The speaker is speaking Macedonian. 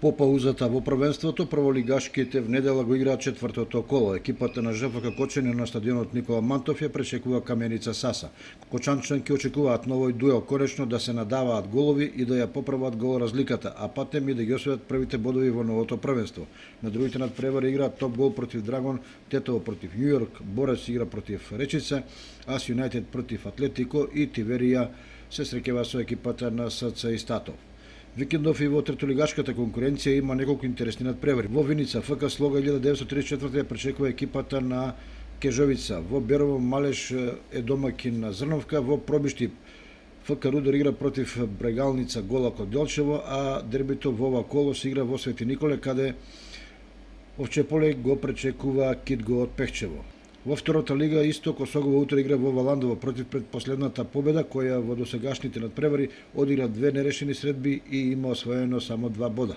По паузата во првенството, прволигашките в недела го играат четвртото коло. Екипата на ЖФК Кочани на стадионот Никола Мантов ја пречекува Каменица Саса. Кочанчанки очекуваат на овој дуел конечно да се надаваат голови и да ја поправат гол разликата, а патем и да ги освојат првите бодови во новото првенство. На другите надпревари играат Топ Гол против Драгон, Тетово против Њу Јорк, Борец игра против Речица, Ас Юнајтед против Атлетико и Тиверија се среќава со екипата на СЦ и Статов. Викендов и во третолигашката конкуренција има неколку интересни надпревари. Во Виница ФК Слога 1934 ја пречекува екипата на Кежовица. Во Берово Малеш е домаќин на Зрновка. Во Пробишти ФК Рудер игра против Брегалница Голак од Делчево, а дербито во ова коло се игра во Свети Николе, каде Овчеполе го пречекува Китго од Пехчево. Во втората лига Исток Осогово утре игра во Валандово против предпоследната победа, која во досегашните надпревари одигра 2 нерешени средби и има освоено само 2 бода.